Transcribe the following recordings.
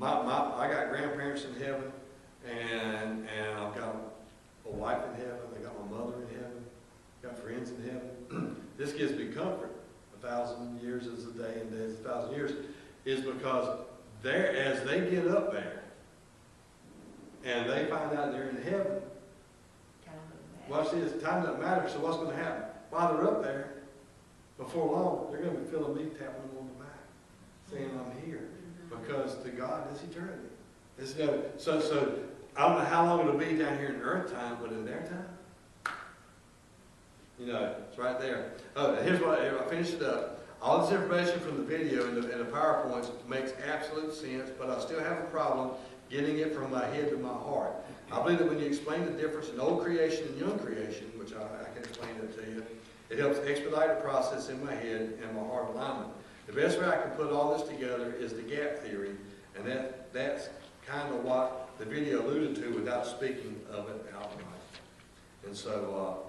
I got grandparents in heaven, and I've got a wife in heaven. I got my mother in heaven. Got friends in heaven. This gives me comfort. 1,000 years is a day, and days 1,000 years is because as they get up there, and they find out they're in heaven. Watch this. Time doesn't matter. So what's going to happen? While they're up there, before long, they're going to be feeling me tapping them on the back, saying, "I'm here," because to God, it's eternity. So I don't know how long it'll be down here in earth time, but in their time, it's right there. Oh, here's what I finished it up. All this information from the video and the PowerPoints makes absolute sense, but I still have a problem getting it from my head to my heart. I believe that when you explain the difference in old creation and young creation, which I can explain that to you, it helps expedite the process in my head and my heart alignment. The best way I can put all this together is the gap theory, and that's kind of what the video alluded to without speaking of it outright. And so,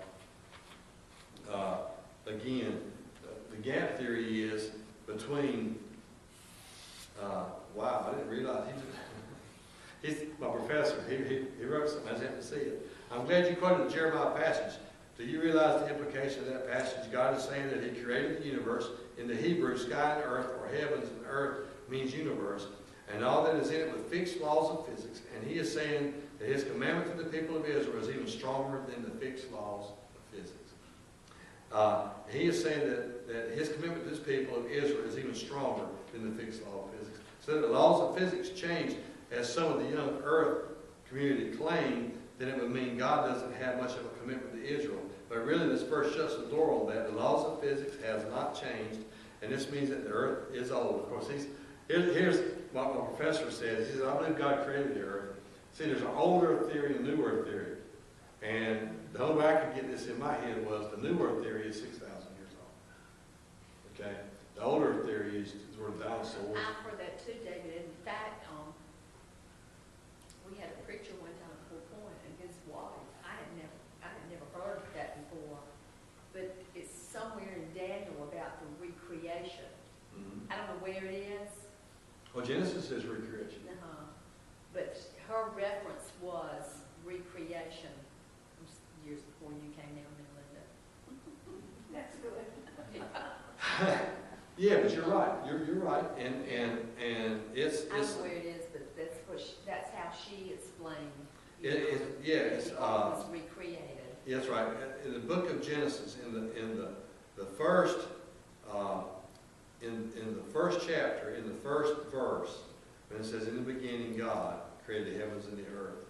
again, the gap theory is between, wow, I didn't realize he's my professor. He wrote something. I just have to see it. I'm glad you quoted the Jeremiah passage. Do you realize the implication of that passage? God is saying that He created the universe. In the Hebrew, sky and earth, or heavens and earth, means universe, and all that is in it with fixed laws of physics. And He is saying that His commandment to the people of Israel is even stronger than the fixed laws of physics. He is saying that His commitment to His people of Israel is even stronger than the fixed law of physics. So that the laws of physics change, as some of the young earth community claim, then it would mean God doesn't have much of a commitment to Israel. But really, this verse shuts the door on that. The laws of physics has not changed, and this means that the earth is old. Of course, here's what my professor says. He says, I believe God created the earth. See, there's an old earth theory and a new earth theory. And the only way I could get this in my head was the new earth theory is 6,000 years old. Okay? The old earth theory is where the dinosaurs. I've heard that too, David. In fact, we had a preacher one time at Fort Point, and his wife, I had never heard that before, but it's somewhere in Daniel about the recreation. I don't know where it is. Well, Genesis is recreation. But her reference was recreation years before you came down there, Linda. That's good. Yeah, but you're right. You're right, and it's. I don't know where it is, but that's how she explained. It was recreated. That's right. In the book of Genesis, in the first in the first chapter, in the first verse, when it says, "In the beginning, God created the heavens and the earth,"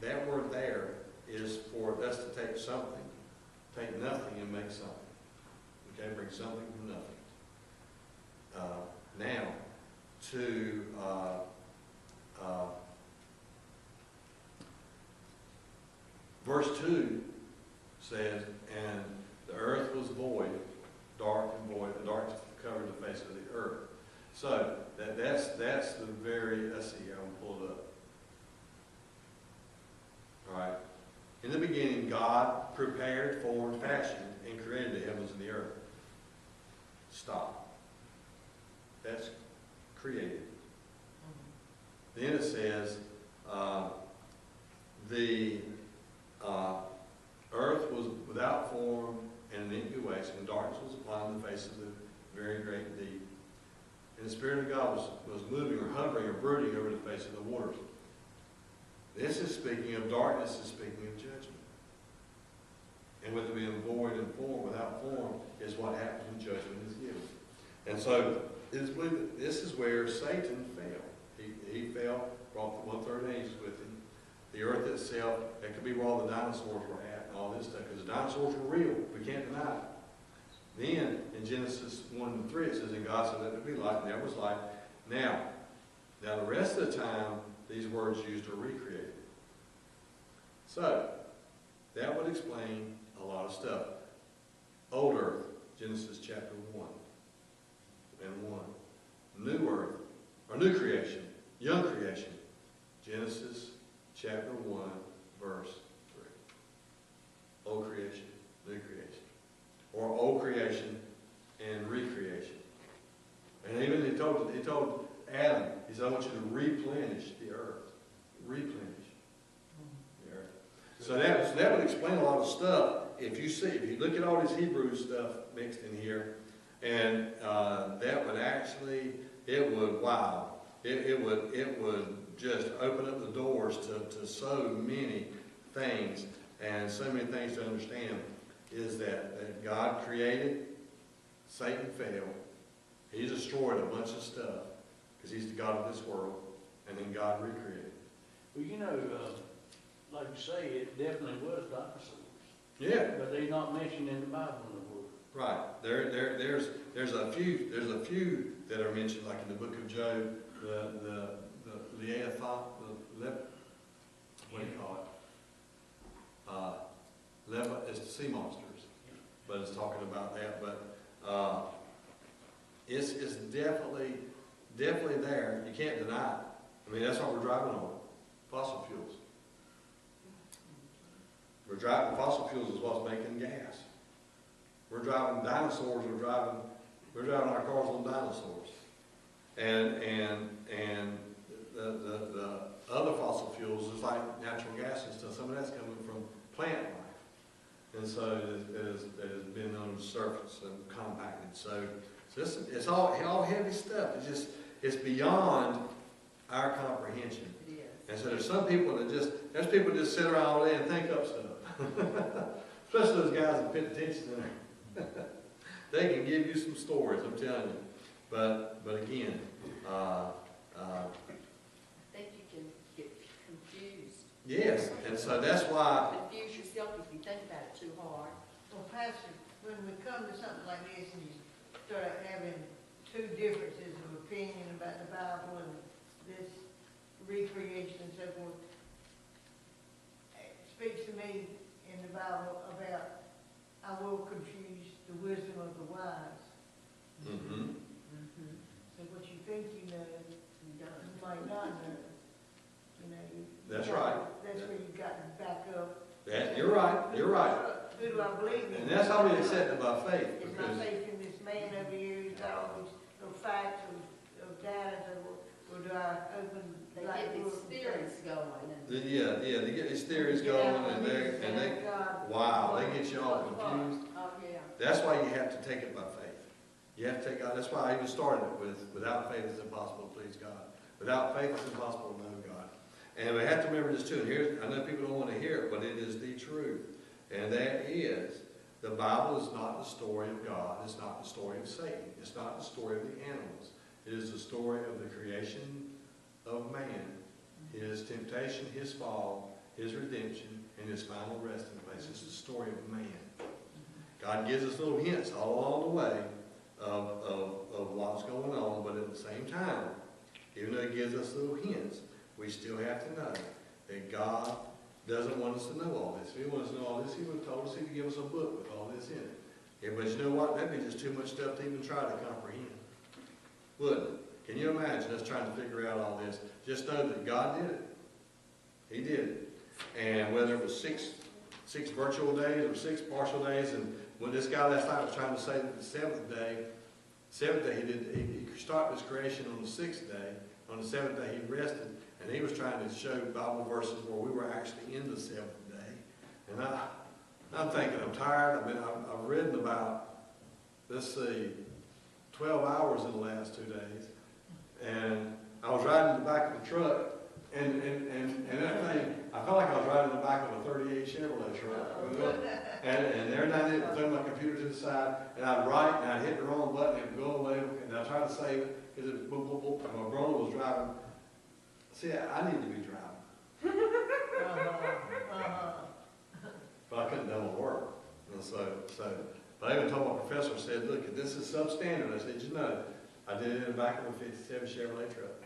that word there is for us to take something, take nothing, and make something. Okay, bring something from nothing. Now, to verse 2 says, "And the earth was void, dark and void, and darkness covered the face of the earth." So that's the very. Let's see here. I'm gonna pull it up. All right. In the beginning, God prepared, formed, fashioned, and created the heavens and the earth. Stop. That's created. Then it says, the earth was without form and an empty waste, and darkness was upon the face of the very great deep. And the Spirit of God was moving or hovering or brooding over the face of the waters. This is speaking of darkness, is speaking of judgment. And with it being void and form, without form, is what happens when judgment is given. And so, it is believed that this is where Satan fell. He fell, brought the 1/3 angels with him. The earth itself, that could be where all the dinosaurs were at and all this stuff, because the dinosaurs were real. We can't deny it. Then, in Genesis 1:3, it says, "And God said, let there be light, and there was light." Now, the rest of the time, these words used are recreated. So, that would explain a lot of stuff. Old earth, Genesis chapter 1 and 1. New earth, or new creation, young creation, Genesis chapter 1, verse 3. Old creation, new creation. Or old creation and recreation. And even he told Adam, he said, I want you to replenish the earth. Replenish the earth. So that would explain a lot of stuff. If you look at all this Hebrew stuff mixed in here, and that would actually, it would just open up the doors to so many things, and so many things to understand, is that God created, Satan fell, he destroyed a bunch of stuff, because he's the God of this world, and then God recreated. Well, you know, like you say, it definitely was dinosaurs. Yeah. But they're not mentioned in the Bible in the book. Right. There's a few that are mentioned, like in the book of Job, the what do you call it? It's the sea monsters, but it's talking about that. But it's definitely there. You can't deny it. I mean, that's what we're driving on, fossil fuels. We're driving fossil fuels is what's making gas. We're driving dinosaurs. We're driving our cars on dinosaurs, and the other fossil fuels is like natural gas and stuff. Some of that's coming from plant life, and so it has been on the surface and compacted. So it's all heavy stuff. It's beyond our comprehension. It is. And so there's some people there's people that just sit around all day and think up stuff. Especially those guys that pay attention in there. They can give you some stories, I'm telling you. But again, I think you can get confused. yes, and so that's why. Confuse yourself if you think about it too hard. Well, Pastor, when we come to something like this and you start having two differences of opinion about the Bible and this recreation and so forth, it speaks to me in the Bible about, I will confuse the wisdom of the wise. Mm-hmm. Mm-hmm. So what you think you know, You don't. you might not know. You know, That's right. That's where you've got to back up. You're right. You're right. Who do I believe in? And that's how we accept it by faith. It's Because not faith in this man over here who's got all these little facts of data, or do I open They like get book these and theories say, going. And they get these theories going, and wow, they get you all confused. oh, yeah. That's why you have to take it by faith. You have to take God. That's why I even started it with, without faith it's impossible to please God. Without faith it's impossible to know God. And we have to remember this too. And here, I know people don't want to hear it, but it is the truth. And that is, the Bible is not the story of God. It's not the story of Satan. It's not the story of the animals. It is the story of the creation of man, his temptation, his fall, his redemption, and his final resting place. It's the story of man. God gives us little hints all along the way of what's going on, but at the same time, even though he gives us little hints, we still have to know that God doesn't want us to know all this. If he wanted us to know all this, he would have told us he would give us a book with all this in it. Yeah, but you know what? That'd be just too much stuff to even try to comprehend. Wouldn't it? Can you imagine us trying to figure out all this? Just know that God did it. He did it. And whether it was six virtual days or 6 partial days, and when this guy last night was trying to say that the seventh day he started his creation on the 6th day. On the 7th day he rested, and he was trying to show Bible verses where we were actually in the 7th day. And I'm thinking, I'm tired. I've ridden about, let's see, 12 hours in the last 2 days. And I was riding in the back of the truck, and that thing, I felt like I was riding in the back of a 38 Chevrolet truck. And every now and then I'd throw my computer to the side, and I'd write, and I'd hit the wrong button, and it would go away, and I'd try to save it, because it was boop, boop, boop, and my brother was driving. See, I need to be driving. But I couldn't do my work. And but I even told my professor, I said, look, this is substandard. I said, you know, I did it in the back of a 57 Chevrolet truck.